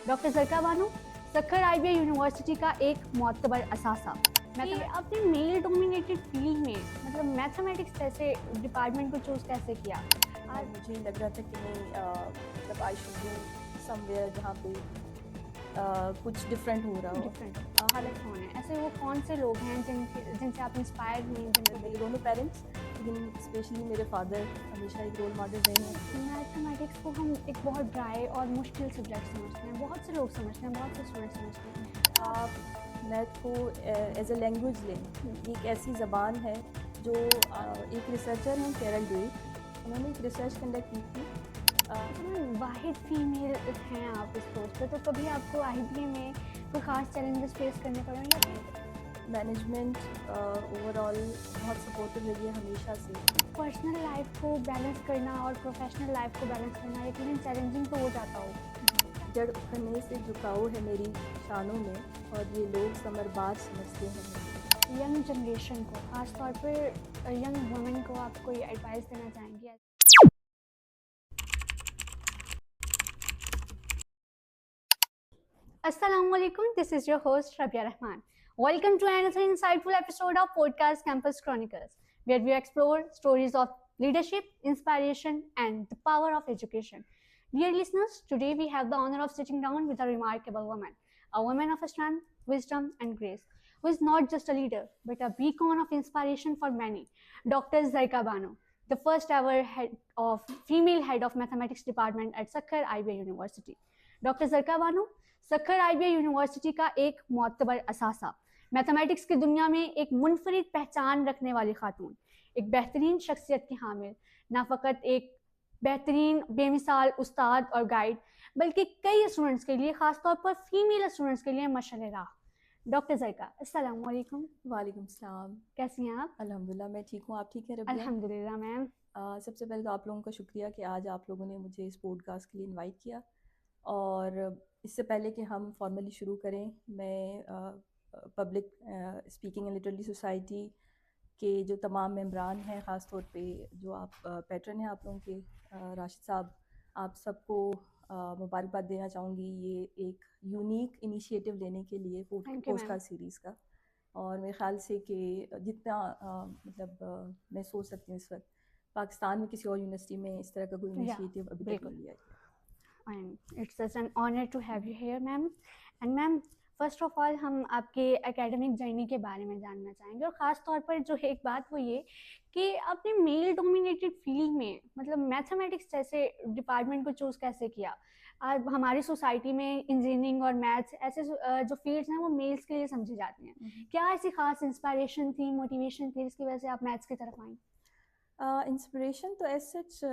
Doctor Zarka Bano, Sukkur IBA university का एक मोतबर असासा। मैं अपने मेल डोमिनेटेड फील्ड में मैथमेटिक्स जैसे डिपार्टमेंट को चूज़ कैसे किया? और मुझे लग रहा था कि नहीं मतलब आई शुड डू समवेयर जहाँ पे कुछ डिफरेंट हो रहा हो। डिफरेंट हालात कौन है ऐसे, वो कौन से लोग हैं जिनसे आप इंस्पायर हुई, जिनको मेरे दोनों पेरेंट्स, लेकिन स्पेशली मेरे फादर हमेशा एक रोल मॉडल रहे हैं। मैथमेटिक्स को हम एक बहुत ड्राई और मुश्किल सब्जेक्ट समझते हैं, बहुत से लोग समझते हैं, बहुत से स्टूडेंट समझते हैं। आप मैथ को एज ए लैंग्वेज लें, ये एक ऐसी ज़बान है जो एक रिसर्चर हैं कैरल ड्वेक, उन्होंने एक रिसर्च कंडक्ट की थी। वाहिद फीमेल हैं आप इस पोस्ट पे, तो कभी आपको आईबीए में कोई ख़ास चैलेंजेस फेस करने पड़े या फिर मैनेजमेंट ओवरऑल बहुत सपोर्टिव रही है हमेशा से। पर्सनल लाइफ को बैलेंस करना और प्रोफेशनल लाइफ को बैलेंस करना यकीनन चैलेंजिंग तो हो जाता हो। जड़ उखड़ने से झुकाव है मेरी शानों में, और ये लोग समरबाज समझते हैं। यंग जनरेशन को, ख़ास तौर पर यंग वुमेन को आप कोई एडवाइस देना चाहेंगे? Assalamualaikum, this is your host Rabia Rahman. Welcome to another insightful episode of Podcast Campus Chronicles, where we explore stories of leadership, inspiration, and the power of education. Dear listeners, today we have the honor of sitting down with a remarkable woman, a woman of strength, wisdom, and grace, who is not just a leader, but a beacon of inspiration for many, Dr. Zaika Bano, the first ever female head of mathematics department at Sakkar IBA University. Doctor Zarka Bano Sukkur IBA university का एक मोतबर असासा, mathematics की दुनिया में एक मुनफरिद पहचान रखने वाली खातून, एक बेहतरीन शख्सियत की हामिल, ना फ़कत एक बेहतरीन बेमिसाल उस्ताद और गाइड, बल्कि कई स्टूडेंट्स के लिए, ख़ासतौर पर फीमेल स्टूडेंट्स के लिए मशाल राह। डॉक्टर ज़रका, अस्सलाम वालेकुम। वालेकुम सलाम। कैसी हैं आप? अल्हम्दुलिल्लाह मैं ठीक हूँ, आप ठीक हैं रबिया? अल्हम्दुलिल्लाह मैम। सबसे पहले तो आप लोगों का शुक्रिया कि आज आप लोगों ने मुझे इस पॉडकास्ट के लिए इनवाइट किया। और इससे पहले कि हम फॉर्मली शुरू करें, मैं public speaking and literary society के जो तमाम मेंबरान हैं, ख़ास तौर पे जो आप पैटर्न हैं आप लोगों के, राशिद साहब, आप सबको मुबारकबाद देना चाहूँगी ये एक यूनिक इनिशिएटिव लेने के लिए पोस्टकास्ट सीरीज़ का। और मेरे ख़्याल से कि जितना मैं सोच सकती हूँ इस वक्त पाकिस्तान में किसी और यूनिवर्सिटी में इस तरह का कोई इनिशिएटिव अभी तक नहीं लिया है। And it's such an honor to have you here, ma'am. And ma'am, first of all हम आपके एकेडमिक जर्नी के बारे में जानना चाहेंगे, और ख़ास तौर पर जो एक बात वो ये कि आपने मेल डोमिनेटेड फील्ड में मैथमेटिक्स जैसे डिपार्टमेंट को चूज़ कैसे किया? आज हमारी सोसाइटी में इंजीनियरिंग और मैथ्स ऐसे जो फील्ड्स हैं वो मेल्स के लिए समझी जाती हैं। क्या ऐसी खास इंस्पायरेशन थी, मोटिवेशन थी जिसकी वजह से आप मैथ्स की तरफ आई? इंस्पिरेशन तो एज सच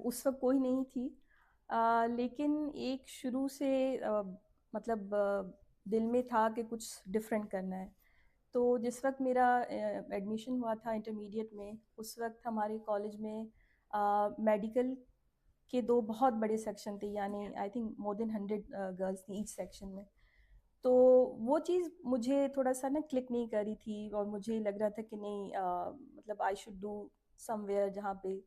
उस वक्त कोई नहीं थी, लेकिन एक शुरू से दिल में था कि कुछ डिफरेंट करना है। तो जिस वक्त मेरा एडमिशन हुआ था इंटरमीडिएट में, उस वक्त हमारे कॉलेज में मेडिकल के दो बहुत बड़े सेक्शन थे, यानी I think more than 100 girls थी ईच सेक्शन में। तो वो चीज़ मुझे थोड़ा सा ना क्लिक नहीं कर रही थी, और मुझे लग रहा था कि नहीं आई शुड डू समवेयर जहाँ पे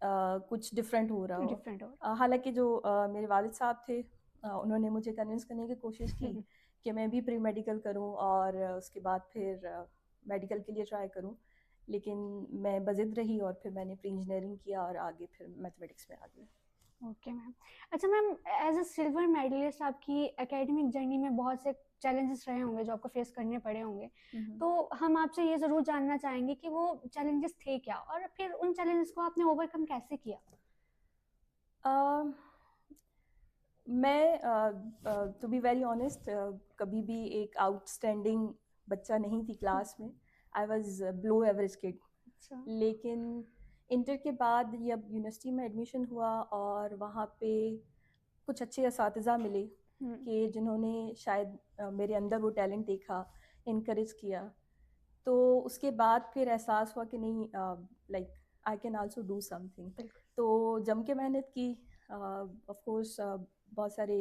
कुछ डिफरेंट हो रहा हो। हालांकि जो मेरे वालिद साहब थे, उन्होंने मुझे कन्विंस करने की कोशिश की कि मैं भी प्री मेडिकल करूं और उसके बाद फिर मेडिकल के लिए ट्राई करूं, लेकिन मैं बज़िद रही और फिर मैंने प्री इंजीनियरिंग किया और आगे फिर मैथमेटिक्स में आ गई। Okay ma'am. अच्छा ma'am, as a silver medallist आपकी एकेडमिक जर्नी में बहुत से चैलेंजेस रहे होंगे जो आपको फेस करने पड़े होंगे, तो हम आपसे ये ज़रूर जानना चाहेंगे कि वो चैलेंजेस थे क्या, और फिर उन चैलेंजेस को आपने ओवरकम कैसे किया? मैं टू बी वेरी ऑनेस्ट कभी भी एक आउटस्टैंडिंग बच्चा नहीं थी क्लास में। I was below average kid. लेकिन इंटर के बाद जब यूनिवर्सिटी में एडमिशन हुआ और वहाँ पे कुछ अच्छे असातिज़ा मिले कि जिन्होंने शायद मेरे अंदर वो टैलेंट देखा, इनकरेज किया, तो उसके बाद फिर एहसास हुआ कि नहीं, like I can also do something. तो जम के मेहनत की। ऑफ कोर्स बहुत सारे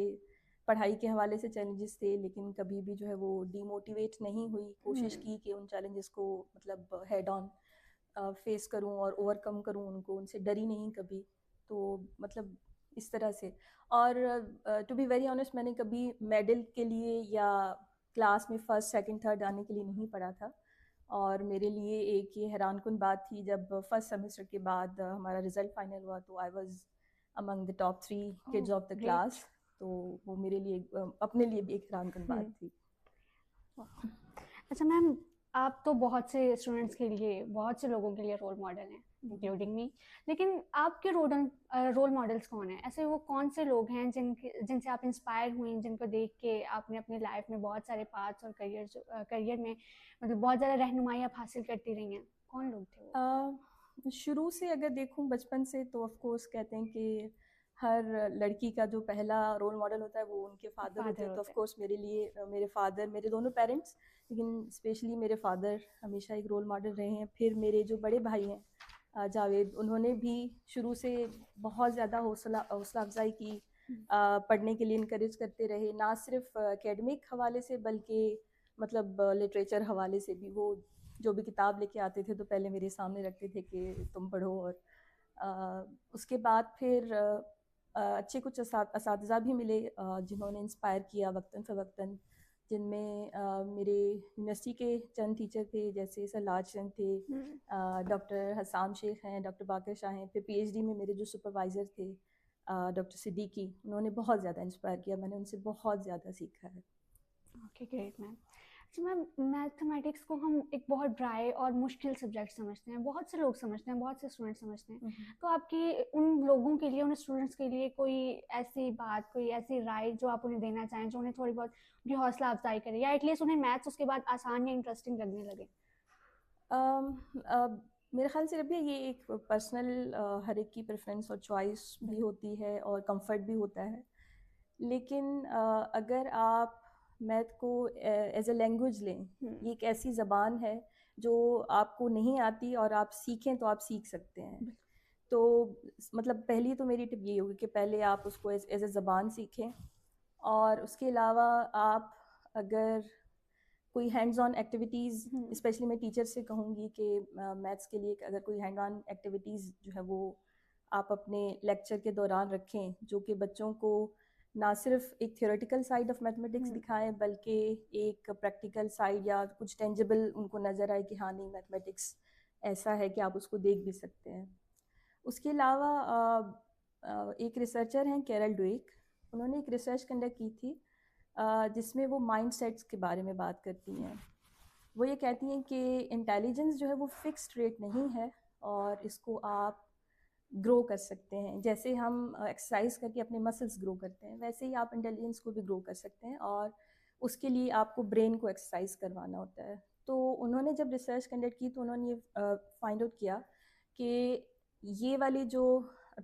पढ़ाई के हवाले से चैलेंजेस थे, लेकिन कभी भी जो है वो डीमोटिवेट नहीं हुई। कोशिश की कि उन चैलेंजेस को हेड ऑन फेस करूं और ओवरकम करूं उनको, उनसे डरी नहीं कभी। तो इस तरह से। और टू बी वेरी ऑनेस्ट, मैंने कभी मेडल के लिए या क्लास में फर्स्ट सेकंड थर्ड आने के लिए नहीं पढ़ा था। और मेरे लिए एक ये हैरानकुन बात थी जब फर्स्ट सेमेस्टर के बाद हमारा रिजल्ट फाइनल हुआ, तो I was among the top 3 kids of the great. Class. तो वो मेरे लिए अपने लिए भी एक हैरानकुन बात थी। अच्छा मैम, आप तो बहुत से स्टूडेंट्स के लिए, बहुत से लोगों के लिए रोल मॉडल हैं, इंक्लूडिंग मी। लेकिन आपके रोल मॉडल्स कौन हैं? ऐसे वो कौन से लोग हैं जिनसे आप इंस्पायर हुई, जिनको देख के आपने अपनी लाइफ में बहुत सारे पाथ्स और करियर में मतलब बहुत ज़्यादा रहनुमाई आप हासिल करती रही हैं? कौन लोग थे वो? शुरू से अगर देखूं बचपन से, तो ऑफ कोर्स कहते हैं कि हर लड़की का जो पहला रोल मॉडल होता है वो उनके फादर होते फादर हैं। तो ऑफ होते कोर्स मेरे लिए मेरे फादर, मेरे दोनों पेरेंट्स, लेकिन स्पेशली मेरे फादर हमेशा एक रोल मॉडल रहे हैं। फिर मेरे जो बड़े भाई हैं जावेद, उन्होंने भी शुरू से बहुत ज़्यादा हौसला अफजाई की, पढ़ने के लिए इनकरेज करते रहे, ना सिर्फ एकेडमिक हवाले से बल्कि मतलब लिटरेचर हवाले से भी। वो जो भी किताब लेके आते थे तो पहले मेरे सामने रखते थे कि तुम पढ़ो। और उसके बाद फिर अच्छे कुछ असातिज़ा भी मिले जिन्होंने इंस्पायर किया वक्तन फ़वक्तन, जिनमें मेरे यूनिवर्सिटी के चंद टीचर थे, जैसे सरलाज चंद थे, डॉक्टर हसाम शेख हैं, डॉक्टर बाकर शाह हैं। फिर पीएचडी में मेरे जो सुपरवाइज़र थे डॉक्टर सिद्दीकी, उन्होंने बहुत ज़्यादा इंस्पायर किया, मैंने उनसे बहुत ज़्यादा सीखा है। Okay great ma'am. अच्छा मैम, मैथमेटिक्स को हम एक बहुत ड्राई और मुश्किल सब्जेक्ट समझते हैं, बहुत से लोग समझते हैं, बहुत से स्टूडेंट समझते हैं। तो आपकी उन लोगों के लिए, उन स्टूडेंट्स के लिए कोई ऐसी बात, कोई ऐसी राय जो आप उन्हें देना चाहें, जो उन्हें थोड़ी बहुत उनकी हौसला अफजाई करे, या एटलीस्ट उन्हें मैथ्स उसके बाद आसान या इंटरेस्टिंग लगने लगे? मेरे ख्याल से रबिया, ये एक पर्सनल हर एक की प्रेफरेंस और चॉइस भी होती है और कंफर्ट भी होता है। लेकिन अगर आप मैथ को एज अ लैंग्वेज लें, ये एक ऐसी ज़बान है जो आपको नहीं आती और आप सीखें तो आप सीख सकते हैं। तो मतलब पहली तो मेरी टिप ये होगी कि पहले आप उसको एज ए ज़बान सीखें, और उसके अलावा आप अगर कोई हैंड्स ऑन एक्टिविटीज़, स्पेशली मैं टीचर से कहूँगी कि मैथ्स के लिए अगर कोई हैंड ऑन एक्टिविटीज़ जो है वो आप अपने लेक्चर के दौरान रखें, जो कि बच्चों को ना सिर्फ एक थियोरेटिकल साइड ऑफ मैथमेटिक्स दिखाएं बल्कि एक प्रैक्टिकल साइड या कुछ टेंजिबल उनको नज़र आए कि हाँ नहीं, मैथमेटिक्स ऐसा है कि आप उसको देख भी सकते हैं। उसके अलावा एक रिसर्चर हैं कैरल ड्वेक, उन्होंने एक रिसर्च कंडक्ट की थी जिसमें वो माइंड सेट्स के बारे में बात करती हैं। वो ये कहती हैं कि इंटेलिजेंस जो है वो फिक्स्ड रेट नहीं है और इसको आप ग्रो कर सकते हैं। जैसे हम एक्सरसाइज करके अपने मसल्स ग्रो करते हैं, वैसे ही आप इंटेलिजेंस को भी ग्रो कर सकते हैं, और उसके लिए आपको ब्रेन को एक्सरसाइज करवाना होता है। तो उन्होंने जब रिसर्च कंडक्ट की तो उन्होंने ये फाइंड आउट किया कि ये वाली जो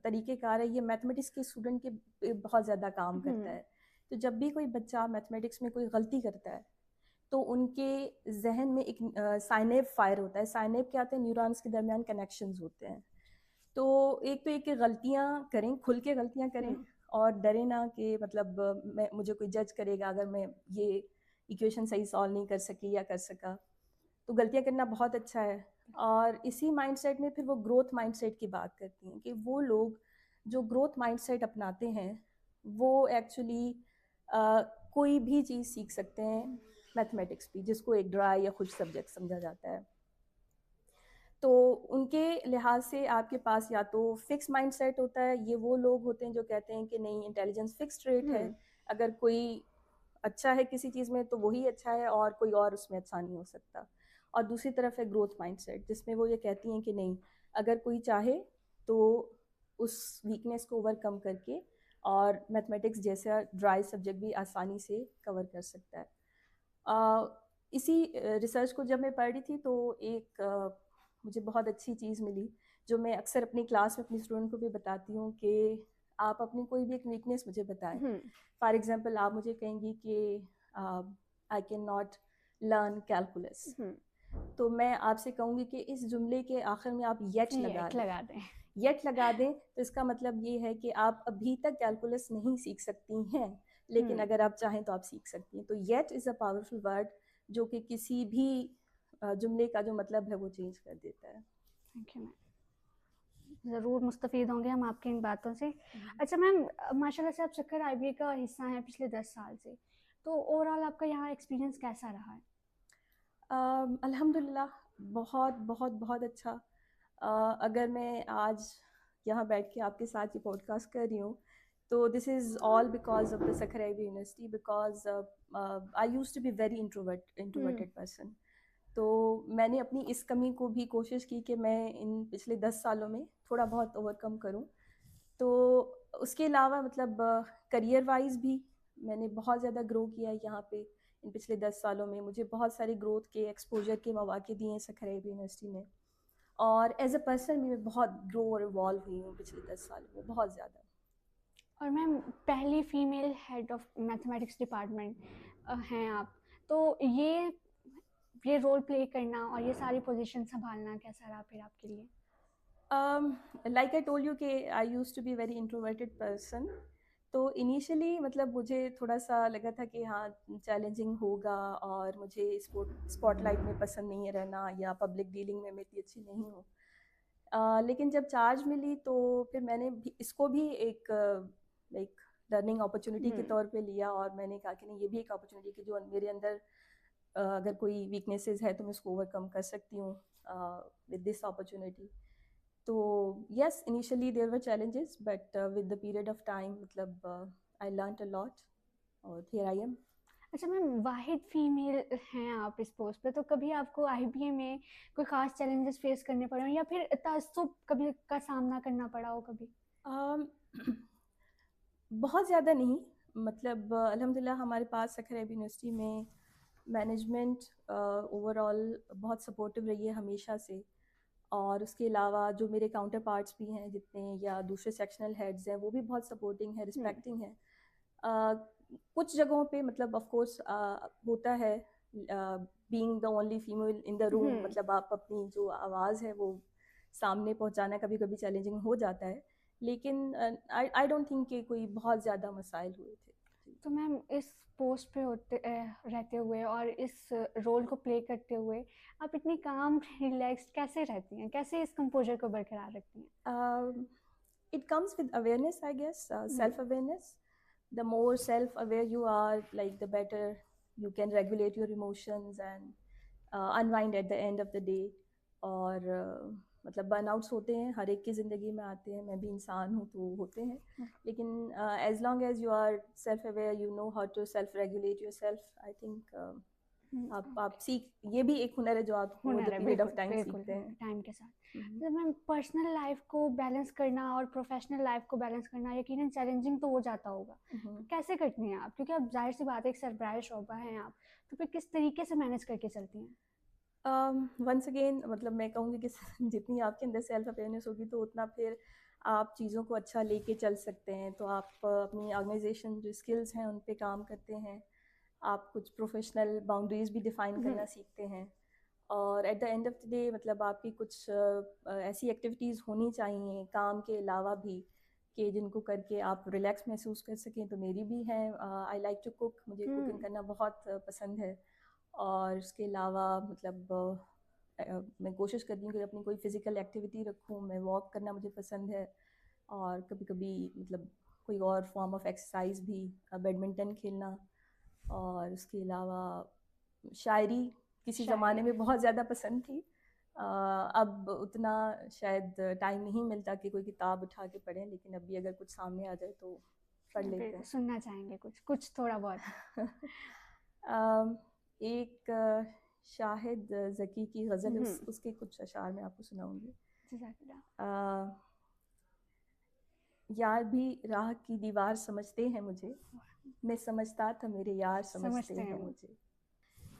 तरीक़ेकार है ये मैथमेटिक्स के स्टूडेंट के बहुत ज़्यादा काम करता है। तो जब भी कोई बच्चा मैथमेटिक्स में कोई गलती करता है तो उनके जहन में एक साइनेप फायर होता है। साइनेप क्या होते हैं? न्यूरॉन्स के दरमियान कनेक्शंस होते हैं। तो एक गलतियाँ करें, खुल के गलतियाँ करें और डरे ना कि मतलब मुझे कोई जज करेगा अगर मैं ये इक्वेशन सही सॉल्व नहीं कर सकी या कर सका। तो गलतियाँ करना बहुत अच्छा है। और इसी माइंडसेट में फिर वो ग्रोथ माइंडसेट की बात करती हैं कि वो लोग जो ग्रोथ माइंडसेट अपनाते हैं वो एक्चुअली कोई भी चीज़ सीख सकते हैं, मैथमेटिक्स भी, जिसको एक ड्राई या खुश सब्जेक्ट समझा जाता है। तो उनके लिहाज से आपके पास या तो फिक्स माइंडसेट होता है, ये वो लोग होते हैं जो कहते हैं कि नहीं, इंटेलिजेंस फिक्स्ड रेट है, अगर कोई अच्छा है किसी चीज़ में तो वही अच्छा है और कोई और उसमें अच्छा नहीं हो सकता। और दूसरी तरफ है ग्रोथ माइंडसेट, जिसमें वो ये कहती हैं कि नहीं, अगर कोई चाहे तो उस वीकनेस को ओवरकम करके और मैथमेटिक्स जैसा ड्राई सब्जेक्ट भी आसानी से कवर कर सकता है। इसी रिसर्च को जब मैं पढ़ रही थी तो एक मुझे बहुत अच्छी चीज़ मिली जो मैं अक्सर अपनी क्लास में अपनी स्टूडेंट को भी बताती हूँ कि आप अपनी कोई भी एक वीकनेस मुझे बताएं। फॉर एग्जांपल, आप मुझे कहेंगी कि I can not learn calculus, तो मैं आपसे कहूँगी कि इस जुमले के आखिर में आप येट लगा दें। येट लगा दें तो इसका मतलब ये है कि आप अभी तक कैलकुलस नहीं सीख सकती हैं, लेकिन अगर आप चाहें तो आप सीख सकती हैं। तो yet is a powerful word जो कि किसी भी जुमले का जो मतलब है वो चेंज कर देता है। Thank you ma'am. ज़रूर मुस्तफ़ीद होंगे हम आपकी इन बातों से। अच्छा मैम, माशाल्लाह से आप सक्कर आईबीए का हिस्सा हैं पिछले 10 साल से, तो ओवरऑल आपका यहाँ एक्सपीरियंस कैसा रहा है? अल्हम्दुलिल्लाह बहुत बहुत बहुत अच्छा। अगर मैं आज यहाँ बैठ के आपके साथ ये पॉडकास्ट कर रही हूँ तो this is all because of the Sukkur IB university because I used to be very introverted person. तो मैंने अपनी इस कमी को भी कोशिश की कि मैं इन पिछले 10 सालों में थोड़ा बहुत ओवरकम करूं। तो उसके अलावा मतलब करियर वाइज भी मैंने बहुत ज़्यादा ग्रो किया है यहाँ पे। इन पिछले 10 सालों में मुझे बहुत सारे ग्रोथ के एक्सपोजर के मौके दिए हैं सक्कर आईबी यूनिवर्सिटी ने। और एज अ पर्सन भी मैं बहुत ग्रो और इवॉल्व हुई हूँ पिछले 10 सालों में, बहुत ज़्यादा। और मैम पहली female head of mathematics department हैं आप, तो ये रोल प्ले करना और ये सारी पोजीशन संभालना कैसा रहा फिर आपके लिए? लाइक आई टोल्ड यू कि I used to be very introverted person. तो इनिशियली मतलब मुझे थोड़ा सा लगा था कि हाँ चैलेंजिंग होगा और मुझे स्पॉटलाइट में पसंद नहीं है रहना या पब्लिक डीलिंग में मैं इतनी अच्छी नहीं हूँ। लेकिन जब चार्ज मिली तो फिर मैंने भी इसको भी एक लाइक लर्निंग अपॉर्चुनिटी के तौर पे लिया और मैंने कहा कि नहीं ये भी एक अपॉर्चुनिटी कि जो मेरे अंदर अगर कोई वीकनेसेस है तो मैं उसको ओवरकम कर सकती हूँ विद दिस अपॉर्चुनिटी। तो yes initially there were challenges but with the period of time मतलब आई लर्नड अ लॉट और हियर आई एम। अच्छा मैम, वाहिद फीमेल हैं आप इस पोस्ट पे, तो कभी आपको आईबीए में कोई खास चैलेंजेस फेस करने पड़े हो या फिर तअस्सुब कभी का सामना करना पड़ा हो कभी? बहुत ज़्यादा नहीं। मतलब अल्हम्दुलिल्लाह हमारे पास सक्कर आईबी यूनिवर्सिटी में मैनेजमेंट ओवरऑल बहुत सपोर्टिव रही है हमेशा से। और उसके अलावा जो मेरे काउंटर पार्ट्स भी हैं जितने या दूसरे सेक्शनल हेड्स हैं वो भी बहुत सपोर्टिंग है, रिस्पेक्टिंग है। कुछ जगहों पे मतलब ऑफ कोर्स होता है being the only female in the room, मतलब आप अपनी जो आवाज़ है वो सामने पहुंचाना कभी कभी चैलेंजिंग हो जाता है। लेकिन आई डोंट थिंक कि कोई बहुत ज़्यादा मसाइल हुए थे। तो मैम इस पोस्ट पे रहते हुए और इस रोल को प्ले करते हुए आप इतनी काम रिलैक्स्ड कैसे रहती हैं, कैसे इस कंपोजर को बरकरार रखती हैं? It comes with awareness, I guess, self-awareness. The more self-aware you are, like the better you can regulate your emotions and unwind at the end of the day. और मतलब बर्नआउट्स होते हैं, हर एक की ज़िंदगी में आते हैं, मैं भी इंसान हूँ तो होते हैं। लेकिन as long as you are self aware, you know how to self regulate yourself, I think आप सीख, ये भी एक हुनर है जो आप ओवर द हुनर है, पीरियड ऑफ बिल्कुल टाइम बिल्कुल सीखते हैं। टाइम के साथ। तो मैम पर्सनल लाइफ को बैलेंस करना और प्रोफेशनल लाइफ को बैलेंस करना यकीनन चैलेंजिंग तो हो जाता होगा, तो कैसे करती हैं आप? क्योंकि अब जाहिर सी बात है एक सरबराह शोबा हैं आप, तो फिर किस तरीके से मैनेज करके चलती हैं? वंस अगेन मतलब मैं कहूँगी कि जितनी आपके अंदर सेल्फ अवेयरनेस होगी तो उतना फिर आप चीज़ों को अच्छा लेके चल सकते हैं। तो आप अपनी ऑर्गेनाइजेशन जो स्किल्स हैं उन पे काम करते हैं, आप कुछ प्रोफेशनल बाउंड्रीज भी डिफाइन करना सीखते हैं। और at the end of the day मतलब आपकी कुछ ऐसी एक्टिविटीज़ होनी चाहिए काम के अलावा भी कि जिनको करके आप रिलैक्स महसूस कर सकें। तो मेरी भी हैं, आई लाइक टू कुक, मुझे कुकिंग करना बहुत पसंद है। और उसके अलावा मतलब मैं कोशिश करती हूँ कि अपनी कोई फ़िज़िकल एक्टिविटी रखूँ, मैं वॉक करना मुझे पसंद है। और कभी कभी मतलब कोई और फॉर्म ऑफ एक्सरसाइज भी, बैडमिंटन खेलना। और उसके अलावा शायरी किसी ज़माने में बहुत ज़्यादा पसंद थी। अब उतना शायद टाइम नहीं मिलता कि कोई किताब उठा के पढ़ें, लेकिन अभी अगर कुछ सामने आ जाए तो पढ़ लेते हैं। सुनना चाहेंगे कुछ कुछ थोड़ा बहुत? एक शाहिद ज़की की गज़ल है, उसके कुछ अशार मैं आपको सुनाऊंगी। यार भी राह की दीवार समझते हैं मुझे, मैं समझता था मेरे यार समझते हैं मुझे।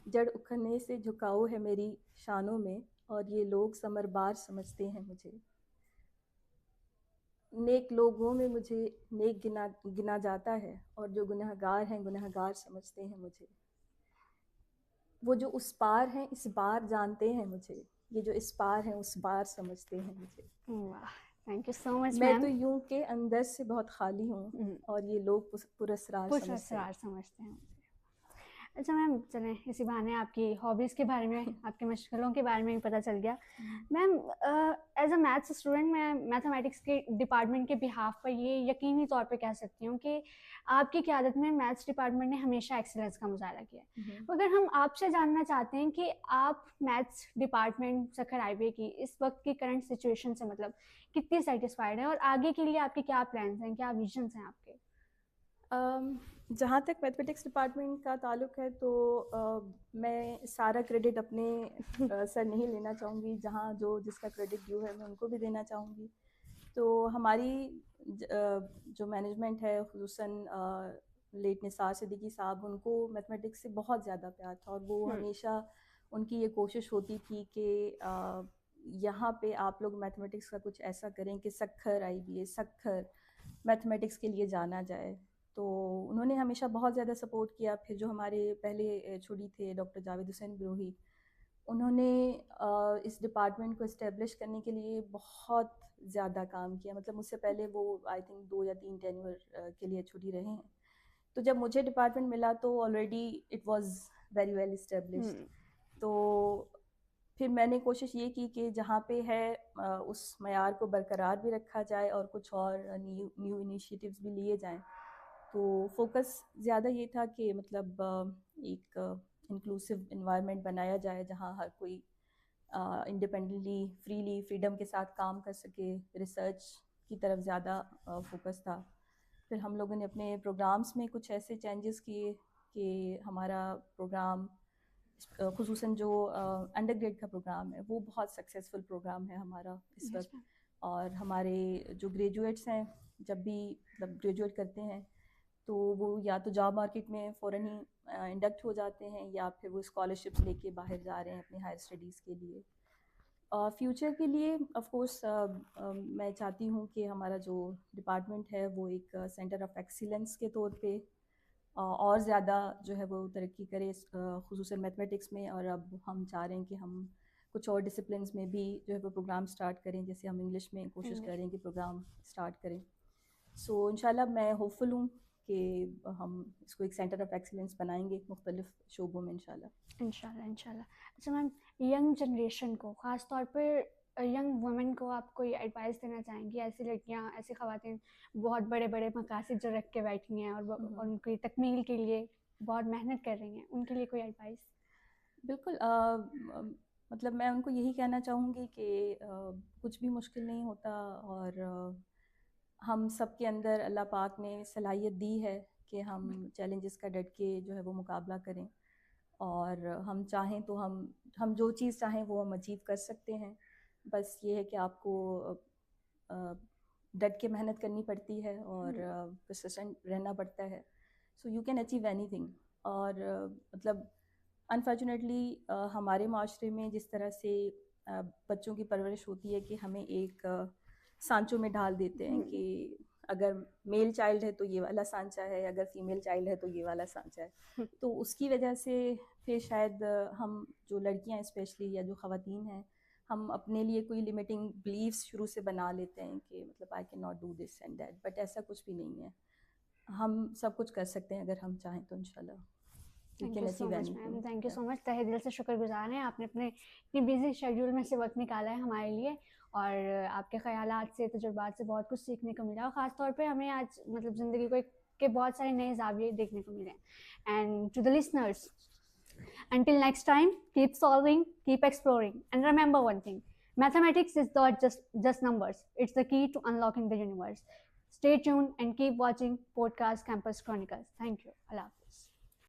जड़ उखड़ने से झुकाव है मेरी शानों में और ये लोग समरबार समझते हैं मुझे। नेक लोगों में मुझे नेक गिना जाता है और जो गुनहगार हैं गुनहगार समझते हैं मुझे। वो जो उस पार हैं इस बार जानते हैं मुझे, ये जो इस पार हैं उस बार समझते हैं मुझे। वाह, थैंक यू सो मच। मैं तो यूं के अंदर से बहुत खाली हूँ और ये लोग पुरस्रार समझते हैं। अच्छा मैम, चलें इसी बहाने आपकी हॉबीज़ के बारे में, आपकी मशगलों के बारे में भी पता चल गया। Ma'am, as a maths student मैं मैथमेटिक्स के डिपार्टमेंट के बिहाफ पर ये यकीनी तौर पे कह सकती हूँ कि आपकी क़यादत में मैथ्स डिपार्टमेंट ने हमेशा एक्सीलेंस का मुजाहरा किया है। तो अगर हम आपसे जानना चाहते हैं कि आप मैथ्स डिपार्टमेंट सखर आईबीए की इस वक्त की करंट सिचुएशन से मतलब कितनी सेटिस्फाइड हैं और आगे के लिए आपके क्या प्लान्स हैं, क्या विजन्स हैं आपके? जहाँ तक मैथमेटिक्स डिपार्टमेंट का ताल्लुक़ है तो मैं सारा क्रेडिट अपने सर नहीं लेना चाहूँगी, जहाँ जो जिसका क्रेडिट ड्यू है मैं उनको भी देना चाहूँगी। तो हमारी जो मैनेजमेंट है, ख़ुसूसन लेट निसार सिद्दीकी साहब, उनको मैथमेटिक्स से बहुत ज़्यादा प्यार था और वो हमेशा उनकी ये कोशिश होती थी कि यहाँ पे आप लोग मैथमेटिक्स का कुछ ऐसा करें कि सखर आईबीए, सखर मैथमेटिक्स के लिए जाना जाए। तो उन्होंने हमेशा बहुत ज़्यादा सपोर्ट किया। फिर जो हमारे पहले छोड़ी थे डॉक्टर जावेद हुसैन बिरोही, उन्होंने इस डिपार्टमेंट को इस्टेब्लिश करने के लिए बहुत ज़्यादा काम किया। मतलब मुझसे पहले वो आई थिंक 2 या 3 टेन्योर के लिए छुट्टी रहे हैं। तो जब मुझे डिपार्टमेंट मिला तो already it was very well established. तो फिर मैंने कोशिश ये की कि जहाँ पे है उस मयार को बरकरार भी रखा जाए और कुछ और न्यू इनिशिएटिव्स भी लिए जाएँ। तो फोकस ज़्यादा ये था कि मतलब एक इंक्लूसिव एनवायरनमेंट बनाया जाए जहाँ हर कोई इंडिपेंडेंटली, फ्रीली, फ्रीडम के साथ काम कर सके। रिसर्च की तरफ ज़्यादा फोकस था। फिर हम लोगों ने अपने प्रोग्राम्स में कुछ ऐसे चेंजेस किए कि हमारा प्रोग्राम ख़ुसूसन जो अंडरग्रेड का प्रोग्राम है वो बहुत सक्सेसफुल प्रोग्राम है हमारा इस Yes, वक्त। ma'am. और हमारे जो ग्रेजुएट्स हैं, जब भी मतलब ग्रेजुएट करते हैं तो वो या तो जॉब मार्केट में फ़ौरन ही इंडक्ट हो जाते हैं या फिर वो स्कॉलरशिप्स लेके बाहर जा रहे हैं अपनी हायर स्टडीज़ के लिए। फ्यूचर के लिए ऑफ कोर्स मैं चाहती हूँ कि हमारा जो डिपार्टमेंट है वो एक सेंटर ऑफ एक्सीलेंस के तौर पे और ज़्यादा जो है वो तरक्की करे, ख़ुसूसन मैथमेटिक्स में। और अब हम चाह रहे हैं कि हम कुछ और डिसिप्लिन्स में भी जो है वो प्रोग्राम स्टार्ट करें, जैसे हम इंग्लिश में कोशिश कर रहे हैं कि प्रोग्राम स्टार्ट करें। सो इंशाल्लाह मैं होपफुल हूँ कि हम इसको एक सेंटर ऑफ एक्सीलेंस बनाएंगे मुख्तलिफ शोबों में इंशाल्लाह। इंशाल्लाह, इंशाल्लाह। अच्छा मैम, यंग जनरेशन को, ख़ास तौर पर यंग वुमेन को आप कोई एडवाइस देना चाहेंगी? ऐसी लड़कियां, ऐसी ख़वातीन बहुत बड़े बड़े मकासद जो रख के बैठी हैं और उनकी तकमील के लिए बहुत मेहनत कर रही हैं, उनके लिए कोई एडवाइस? बिल्कुल। मतलब मैं उनको यही कहना चाहूँगी कि कुछ भी मुश्किल नहीं होता और हम सब के अंदर अल्लाह पाक ने सलाहियत दी है कि हम चैलेंजेस का डट के जो है वो मुकाबला करें। और हम चाहें तो हम जो चीज़ चाहें वो हम अचीव कर सकते हैं। बस ये है कि आपको डट के मेहनत करनी पड़ती है और परसिस्टेंट रहना पड़ता है। So you can achieve anything. और मतलब अनफॉर्चुनेटली हमारे माशरे में जिस तरह से बच्चों की परवरिश होती है कि हमें एक सांचों में ढाल देते हैं कि अगर मेल चाइल्ड है तो ये वाला सांचा है, अगर फीमेल चाइल्ड है तो ये वाला सांचा है। तो उसकी वजह से फिर शायद हम जो लड़कियां स्पेशली या जो ख़वातीन हैं, हम अपने लिए कोई लिमिटिंग बिलीव्स शुरू से बना लेते हैं कि मतलब I can not do this and that. But ऐसा कुछ भी नहीं है, हम सब कुछ कर सकते हैं अगर हम चाहें तो इंशाल्लाह। Thank you so much ma'am, thank you so much. तहे दिल से शुक्रगुजार हैं, आपने अपने इतनी बिजी शेड्यूल में से वक्त निकाला है हमारे लिए और आपके ख़यालात से, तजुर्बात से बहुत कुछ सीखने को मिला और ख़ास तौर पे हमें आज मतलब ज़िंदगी को के बहुत सारे नए ज़ाविये देखने को मिले। And to the listeners, until next time, keep solving, keep exploring, and remember one thing: mathematics is not just numbers, it's the key to unlocking the universe. Stay tuned and keep watching Podcast Campus Chronicles. Thank you.